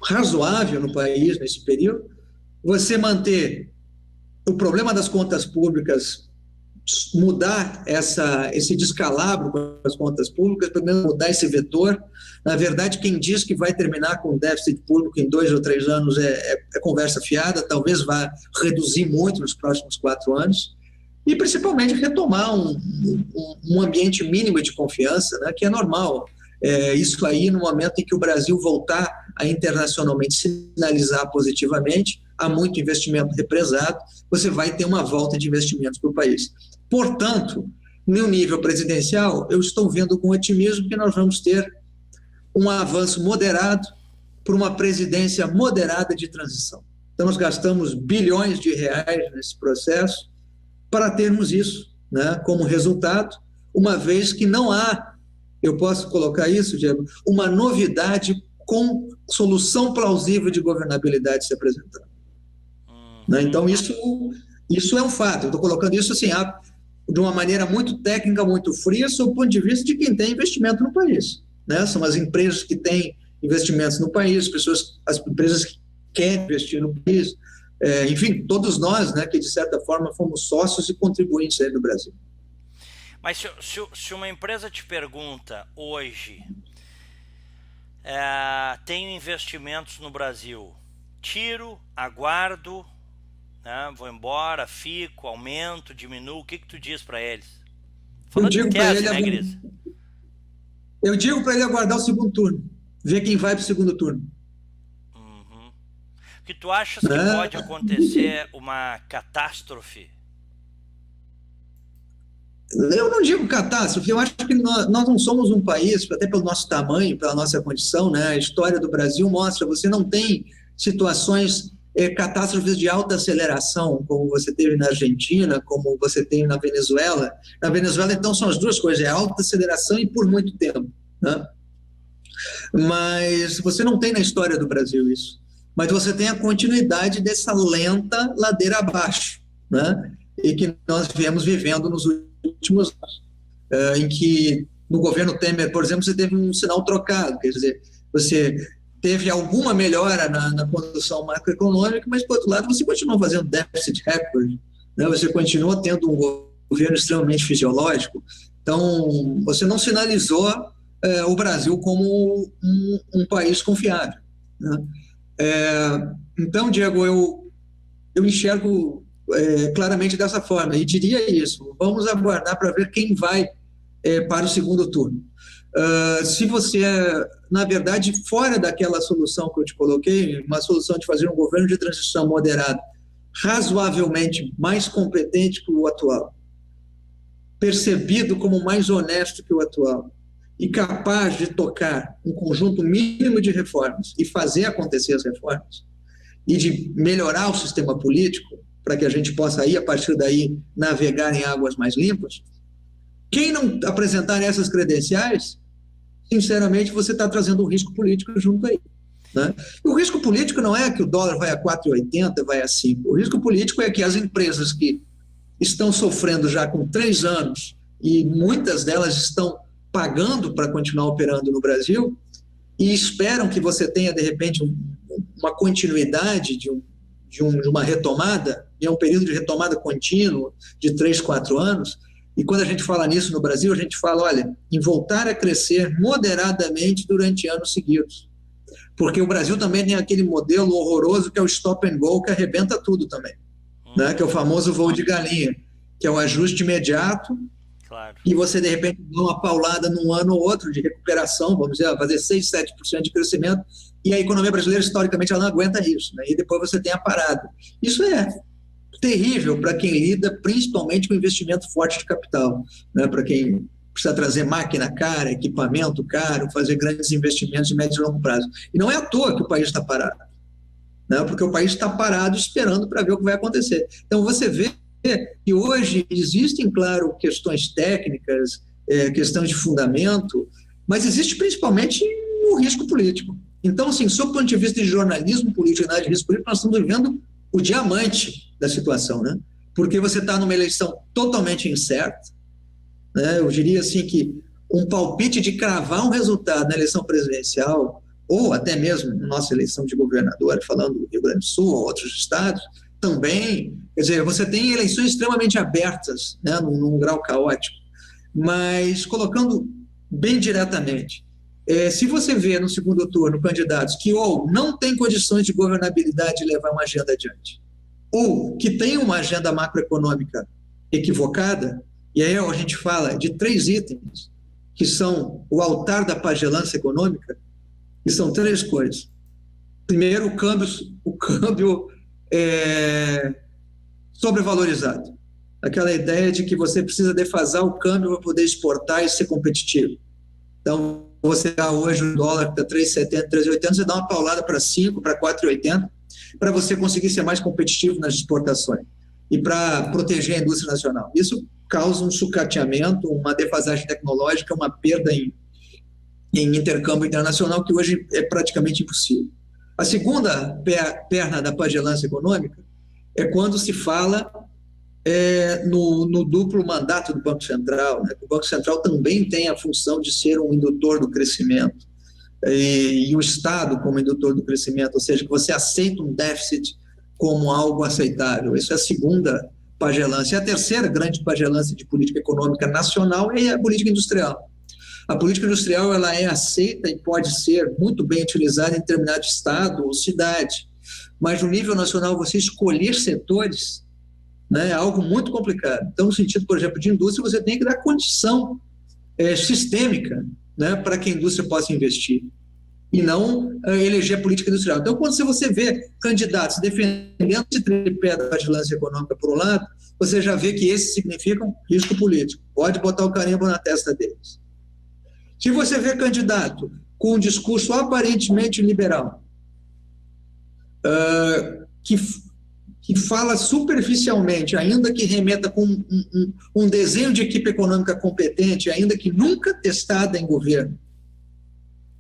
razoável no país nesse período, você manter o problema das contas públicas, mudar esse descalabro com as contas públicas, pelo menos mudar esse vetor. Na verdade, quem diz que vai terminar com déficit público em 2 ou 3 anos é conversa fiada, talvez vá reduzir muito nos próximos 4 anos, e principalmente retomar um ambiente mínimo de confiança, né, que é normal. Isso aí, no momento em que o Brasil voltar a internacionalmente sinalizar positivamente, há muito investimento represado, você vai ter uma volta de investimentos para o país. Portanto, no nível presidencial, eu estou vendo com otimismo que nós vamos ter um avanço moderado para uma presidência moderada de transição. Então, nós gastamos bilhões de reais nesse processo para termos isso, né, como resultado, uma vez que não há, eu posso colocar isso, Diego, uma novidade com solução plausível de governabilidade se apresentando. Né? Então, isso é um fato. Eu estou colocando isso assim, de uma maneira muito técnica, muito fria, sob o ponto de vista de quem tem investimento no país. Né? São as empresas que têm investimentos no país, as empresas que querem investir no país, enfim, todos nós, né, que de certa forma fomos sócios e contribuintes aí do Brasil. Mas se uma empresa te pergunta hoje, tenho investimentos no Brasil, tiro, aguardo, né, vou embora, fico, aumento, diminuo, o que tu diz para eles? Falando de tese, né, Gris? Eu digo para ele aguardar o segundo turno, ver quem vai para o segundo turno. Uhum. Que tu achas que pode acontecer uma catástrofe? Eu não digo catástrofe, eu acho que nós não somos um país, até pelo nosso tamanho, pela nossa condição, né? A história do Brasil mostra, você não tem situações, catástrofes de alta aceleração, como você teve na Argentina, como você tem na Venezuela. Na Venezuela, então, são as duas coisas, alta aceleração e por muito tempo, né? Mas você não tem na história do Brasil isso. Mas você tem a continuidade dessa lenta ladeira abaixo, né? E que nós viemos vivendo nos últimos anos, em que no governo Temer, por exemplo, você teve um sinal trocado, quer dizer, você teve alguma melhora na condução macroeconômica, mas, por outro lado, você continuou fazendo déficit recorde, né? Você continuou tendo um governo extremamente fisiológico, então você não sinalizou o Brasil como um país confiável, né? Então, Diego, eu enxergo claramente dessa forma, e diria isso, vamos aguardar para ver quem vai para o segundo turno. Se você na verdade, fora daquela solução que eu te coloquei, uma solução de fazer um governo de transição moderado, razoavelmente mais competente que o atual, percebido como mais honesto que o atual, e capaz de tocar um conjunto mínimo de reformas e fazer acontecer as reformas, e de melhorar o sistema político, para que a gente possa aí, a partir daí, navegar em águas mais limpas, quem não apresentar essas credenciais, sinceramente, você está trazendo um risco político junto aí, né? E o risco político não é que o dólar vai a 4,80, vai a 5. O risco político é que as empresas que estão sofrendo já com 3 anos, e muitas delas estão pagando para continuar operando no Brasil, e esperam que você tenha, de repente, uma continuidade de uma retomada, e é um período de retomada contínuo de 3, 4 anos, e quando a gente fala nisso no Brasil, a gente fala, olha, em voltar a crescer moderadamente durante anos seguidos. Porque o Brasil também tem aquele modelo horroroso que é o stop and go, que arrebenta tudo também, né? Que é o famoso voo de galinha, que é o ajuste imediato, claro, e você, de repente, dá uma paulada num ano ou outro de recuperação, vamos dizer, fazer 6, 7% de crescimento, e a economia brasileira, historicamente, ela não aguenta isso, né? E depois você tem a parada. Isso é terrível para quem lida principalmente com investimento forte de capital, né? Para quem precisa trazer máquina cara, equipamento caro, fazer grandes investimentos de médio e longo prazo. E não é à toa que o país está parado, né? Porque o país está parado esperando para ver o que vai acontecer. Então você vê que hoje existem, claro, questões técnicas, questões de fundamento, mas existe principalmente o risco político. Então, assim, sob o ponto de vista de jornalismo político e análise de risco político, nós estamos vivendo o diamante da situação, né? Porque você está numa eleição totalmente incerta, né? Eu diria assim que um palpite de cravar um resultado na eleição presidencial, ou até mesmo na nossa eleição de governador, falando do Rio Grande do Sul ou outros estados, também, quer dizer, você tem eleições extremamente abertas, né, num grau caótico, mas colocando bem diretamente, se você vê no segundo turno candidatos que ou não têm condições de governabilidade de levar uma agenda adiante, ou que têm uma agenda macroeconômica equivocada, e aí a gente fala de 3 itens, que são o altar da pagelância econômica, que são 3 coisas. Primeiro, o câmbio sobrevalorizado. aquela ideia de que você precisa defasar o câmbio para poder exportar e ser competitivo. Então, você dá hoje o dólar que está 3,70, 3,80, você dá uma paulada para 5, para 4,80, para você conseguir ser mais competitivo nas exportações e para proteger a indústria nacional. Isso causa um sucateamento, uma defasagem tecnológica, uma perda em intercâmbio internacional que hoje é praticamente impossível. A segunda perna da pagelância econômica é quando se fala no duplo mandato do Banco Central, né? O Banco Central também tem a função de ser um indutor do crescimento, e o Estado como indutor do crescimento, ou seja, que você aceita um déficit como algo aceitável. Isso é a segunda pagelância. E a terceira grande pagelância de política econômica nacional é a política industrial. A política industrial ela é aceita e pode ser muito bem utilizada em determinado estado ou cidade, mas no nível nacional você escolher setores, né, é algo muito complicado. Então, no sentido, por exemplo, de indústria, você tem que dar condição sistêmica, né, para que a indústria possa investir e não eleger a política industrial. Então, quando você vê candidatos defendendo esse tripé da vigilância econômica por um lado, você já vê que esses significam risco político. Pode botar o carimbo na testa deles. Se você vê candidato com um discurso aparentemente liberal, que fala superficialmente, ainda que remeta com um desenho de equipe econômica competente, ainda que nunca testada em governo,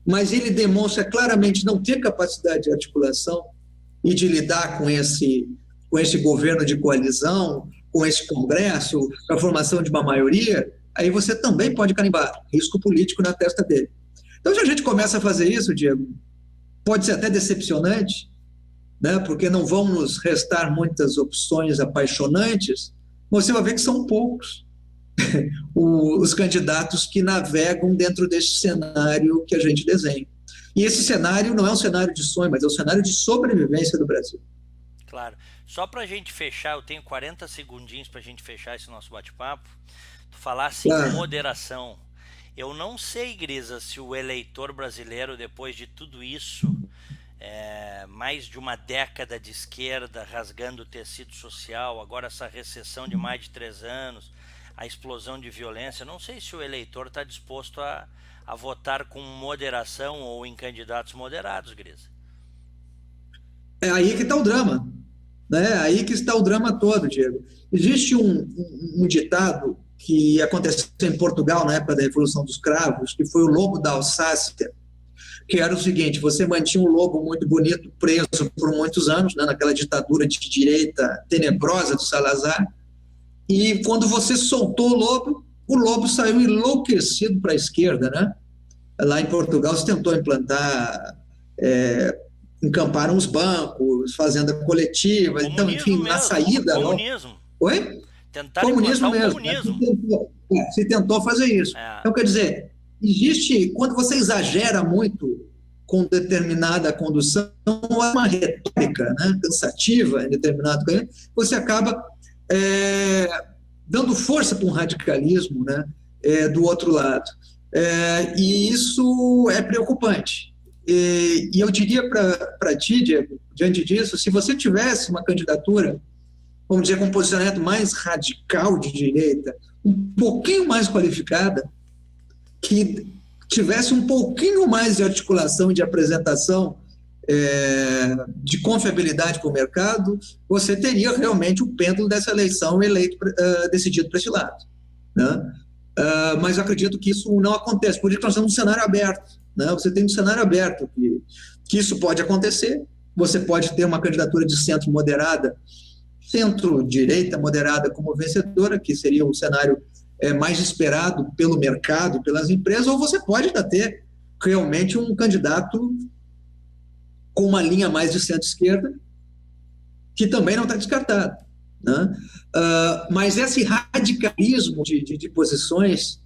mas ele demonstra claramente não ter capacidade de articulação e de lidar com esse governo de coalizão, com esse Congresso, com a formação de uma maioria, aí você também pode carimbar risco político na testa dele. Então, se a gente começa a fazer isso, Diego, pode ser até decepcionante, né, porque não vão nos restar muitas opções apaixonantes, mas você vai ver que são poucos os candidatos que navegam dentro desse cenário que a gente desenha. E esse cenário não é um cenário de sonho, mas é um cenário de sobrevivência do Brasil. Claro. Só para a gente fechar, eu tenho 40 segundinhos para a gente fechar esse nosso bate-papo. Tu falasse em moderação. Eu não sei, Grisa, se o eleitor brasileiro, depois de tudo isso, mais de uma década de esquerda rasgando o tecido social, agora essa recessão de mais de 3 anos, a explosão de violência, não sei se o eleitor está disposto a votar com moderação ou em candidatos moderados, Grisa. É aí que está o drama, né? É aí que está o drama todo, Diego. Existe um ditado que aconteceu em Portugal na época da Revolução dos Cravos, que foi o lobo da Alsácia, que era o seguinte: você mantinha um lobo muito bonito preso por muitos anos, né, naquela ditadura de direita tenebrosa do Salazar, e quando você soltou o lobo saiu enlouquecido para a esquerda, né? Lá em Portugal se tentou implantar, encamparam os bancos, fazenda coletiva, então, enfim, mesmo, na saída... Comunismo. Oi? Tentaram comunismo implantar mesmo. O comunismo. Se tentou fazer isso. Então, quer dizer, existe, quando você exagera muito com determinada condução, ou é uma retórica, né, cansativa em determinado caminho, você acaba dando força para um radicalismo, né, do outro lado. E isso é preocupante. E eu diria para ti, Diego, diante disso, se você tivesse uma candidatura, vamos dizer, com um posicionamento mais radical de direita, um pouquinho mais qualificada, que tivesse um pouquinho mais de articulação e de apresentação, de confiabilidade para o mercado, você teria realmente o pêndulo dessa eleição decidido para esse lado, né? Mas eu acredito que isso não acontece, por isso nós temos um cenário aberto, né? Você tem um cenário aberto que isso pode acontecer, você pode ter uma candidatura de centro-moderada, centro-direita moderada como vencedora, que seria o cenário mais esperado pelo mercado e pelas empresas, ou você pode ainda ter realmente um candidato com uma linha mais de centro-esquerda, que também não está descartado, né? Mas esse radicalismo de posições,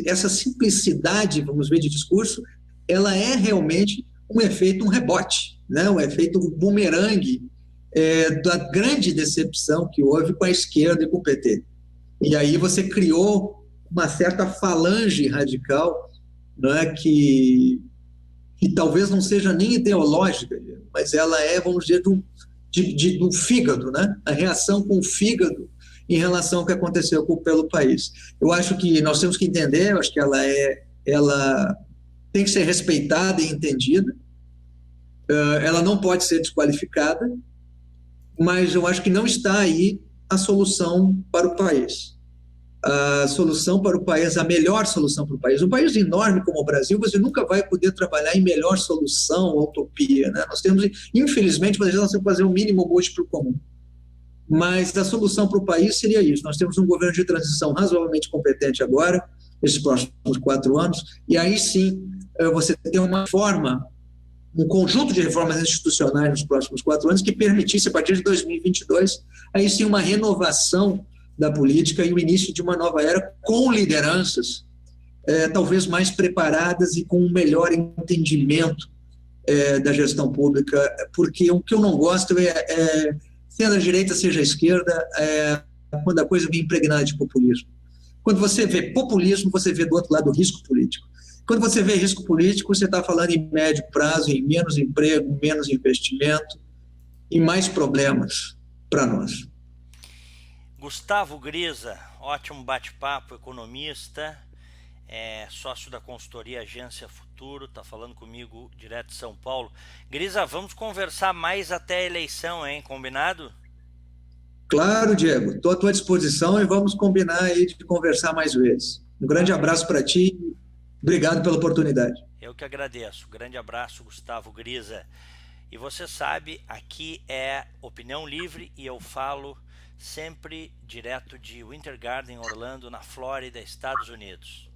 essa simplicidade, vamos ver, de discurso, ela é realmente um efeito, um rebote, né? Um efeito bumerangue da grande decepção que houve com a esquerda e com o PT. E aí você criou uma certa falange radical, né, que talvez não seja nem ideológica, mas ela vamos dizer, do fígado, né? A reação com o fígado em relação ao que aconteceu pelo país. Eu acho que nós temos que entender, eu acho que ela tem que ser respeitada e entendida, ela não pode ser desqualificada, mas eu acho que não está aí a solução para o país. A solução para o país, a melhor solução para o país. Um país enorme como o Brasil, você nunca vai poder trabalhar em melhor solução, utopia, né? Nós temos, infelizmente, nós temos que fazer um mínimo múltiplo comum. Mas a solução para o país seria isso. Nós temos um governo de transição razoavelmente competente agora, nesses próximos 4 anos, e aí sim você tem uma forma, um conjunto de reformas institucionais nos próximos 4 anos que permitisse, a partir de 2022, aí sim uma renovação da política e o início de uma nova era com lideranças talvez mais preparadas e com um melhor entendimento da gestão pública, porque o que eu não gosto seja a direita, seja a esquerda, quando a coisa vem impregnada de populismo. Quando você vê populismo, você vê do outro lado o risco político. Quando você vê risco político, você está falando em médio prazo, em menos emprego, menos investimento e mais problemas para nós. Gustavo Grisa, ótimo bate-papo, economista, sócio da consultoria Agência Futuro, está falando comigo direto de São Paulo. Grisa, vamos conversar mais até a eleição, hein? Combinado? Claro, Diego, estou à tua disposição e vamos combinar aí de conversar mais vezes. Um grande abraço para ti, obrigado pela oportunidade. Eu que agradeço, grande abraço, Gustavo Grisa. E você sabe, aqui é opinião livre e eu falo sempre direto de Winter Garden, Orlando, na Flórida, Estados Unidos.